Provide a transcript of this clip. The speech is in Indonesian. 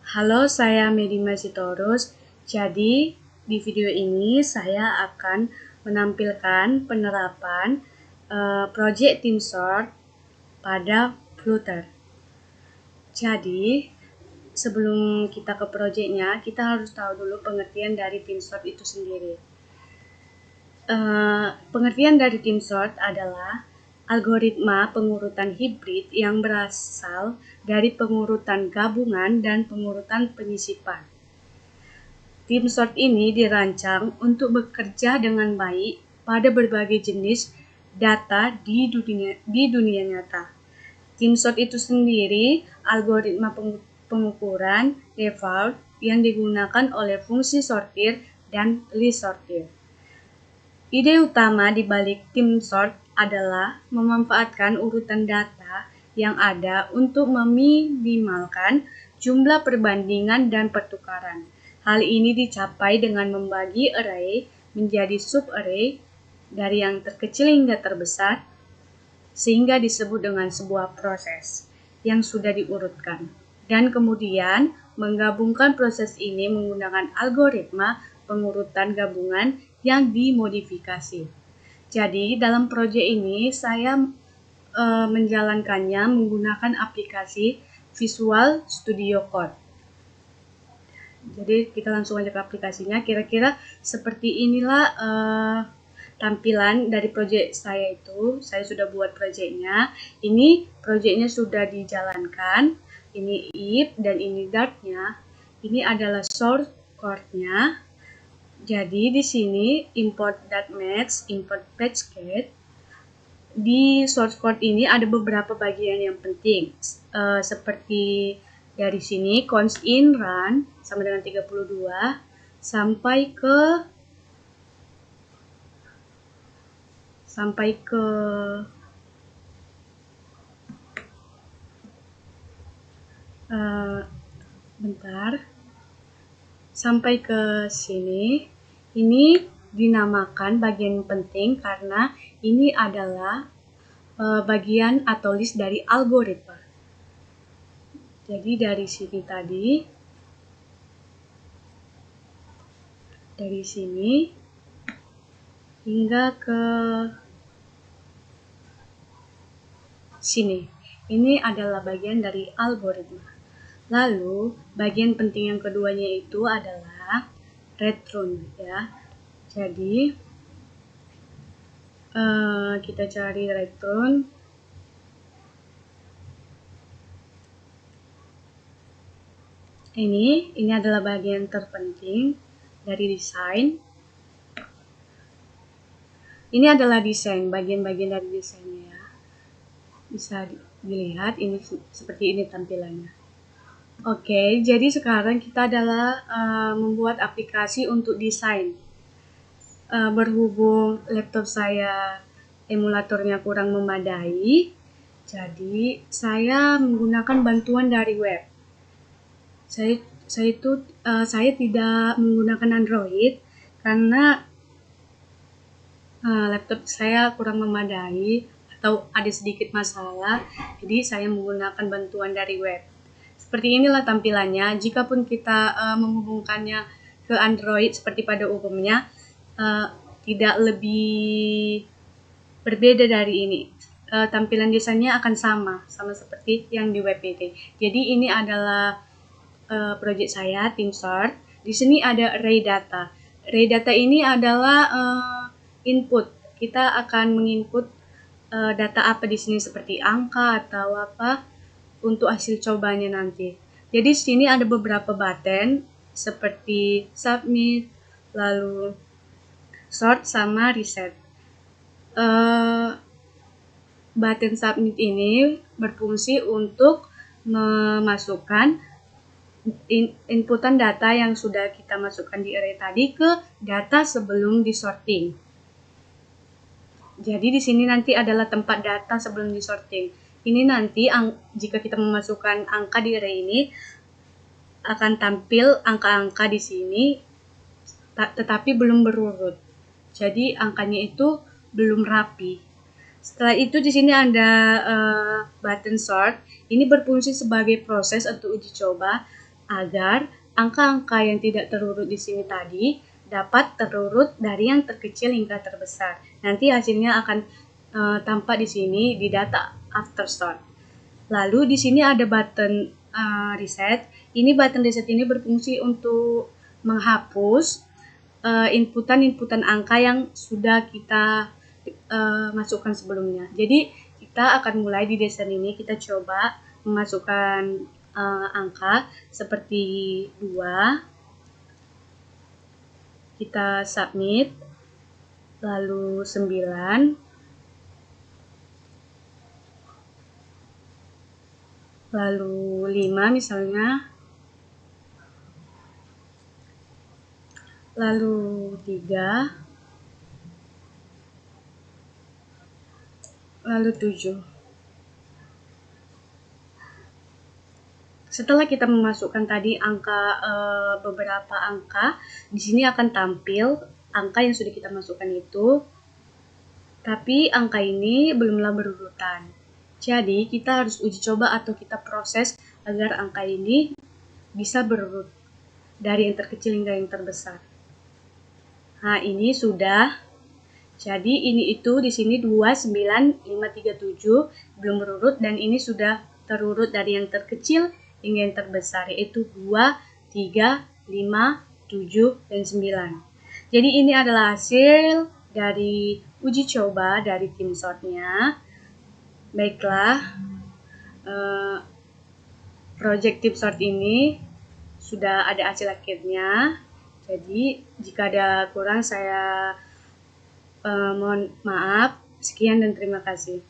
Halo, saya Medima Sitorus. Jadi, di video ini saya akan menampilkan penerapan project TeamSort pada Flutter. Jadi, sebelum kita ke projectnya, kita harus tahu dulu pengertian dari TeamSort itu sendiri. Pengertian dari TeamSort adalah algoritma pengurutan hibrid yang berasal dari pengurutan gabungan dan pengurutan penyisipan. TeamSort ini dirancang untuk bekerja dengan baik pada berbagai jenis data di dunia nyata. TeamSort itu sendiri algoritma pengukuran default yang digunakan oleh fungsi sortir dan list sortir. Ide utama di balik TeamSort adalah memanfaatkan urutan data yang ada untuk meminimalkan jumlah perbandingan dan pertukaran. Hal ini dicapai dengan membagi array menjadi sub-array dari yang terkecil hingga terbesar, sehingga disebut dengan sebuah proses yang sudah diurutkan. Dan kemudian menggabungkan proses ini menggunakan algoritma pengurutan gabungan yang dimodifikasi. Jadi dalam proyek ini saya menjalankannya menggunakan aplikasi Visual Studio Code. Jadi kita langsung aja ke aplikasinya. Kira-kira seperti inilah tampilan dari proyek saya itu. Saya sudah buat proyeknya. Ini proyeknya sudah dijalankan. Ini if dan ini dart-nya. Ini adalah source code-nya. Jadi di sini import .match, import PageCat. Di source code ini ada beberapa bagian yang penting, seperti dari sini const in run sama dengan 32 sampai ke sini. Ini dinamakan bagian penting karena ini adalah bagian atau list dari algoritma. Jadi dari sini tadi, dari sini hingga ke sini. Ini adalah bagian dari algoritma. Lalu bagian penting yang keduanya itu adalah return ya. Jadi kita cari return. Ini adalah bagian terpenting dari desain. Ini adalah desain, bagian-bagian dari desainnya ya. Bisa dilihat ini seperti ini tampilannya. Oke, jadi sekarang kita adalah membuat aplikasi untuk desain. Berhubung laptop saya emulatornya kurang memadai, jadi saya menggunakan bantuan dari web. Saya tidak menggunakan Android karena laptop saya kurang memadai atau ada sedikit masalah, jadi saya menggunakan bantuan dari web. Seperti inilah tampilannya. Jikapun kita menghubungkannya ke Android seperti pada umumnya, tidak lebih berbeda dari ini. Tampilan desainnya akan sama seperti yang di web ini. Jadi ini adalah project saya, TeamSort. Di sini ada array data. Array data ini adalah input. Kita akan menginput data apa di sini seperti angka atau apa untuk hasil cobanya nanti. Jadi di sini ada beberapa button seperti submit, lalu sort sama reset. Button submit ini berfungsi untuk memasukkan inputan data yang sudah kita masukkan di array tadi ke data sebelum disorting. Jadi di sini nanti adalah tempat data sebelum disorting. Ini nanti jika kita memasukkan angka di array ini akan tampil angka-angka di sini, tetapi belum berurut. Jadi angkanya itu belum rapi. Setelah itu di sini ada button sort. Ini berfungsi sebagai proses untuk uji coba agar angka-angka yang tidak terurut di sini tadi dapat terurut dari yang terkecil hingga terbesar. Nanti hasilnya akan tampak di sini di data after sort. Lalu di sini ada button reset. Ini button reset ini berfungsi untuk menghapus inputan angka yang sudah kita masukkan sebelumnya. Jadi kita akan mulai di desain ini, kita coba memasukkan angka seperti 2, kita submit, lalu 9, lalu 5 misalnya, lalu 3, lalu 7. Setelah kita memasukkan tadi beberapa angka, di sini akan tampil angka yang sudah kita masukkan itu, tapi angka ini belumlah berurutan. Jadi kita harus uji coba atau kita proses agar angka ini bisa berurut dari yang terkecil hingga yang terbesar. Nah, ini sudah. Jadi ini itu di sini 2, 9, 5, 3, 7 belum berurut, dan ini sudah terurut dari yang terkecil hingga yang terbesar, yaitu 2, 3, 5, 7, dan 9. Jadi ini adalah hasil dari uji coba dari tim sortnya. Baiklah, project tim sort ini sudah ada hasil akhirnya. Jadi jika ada kurang saya mohon maaf. Sekian dan terima kasih.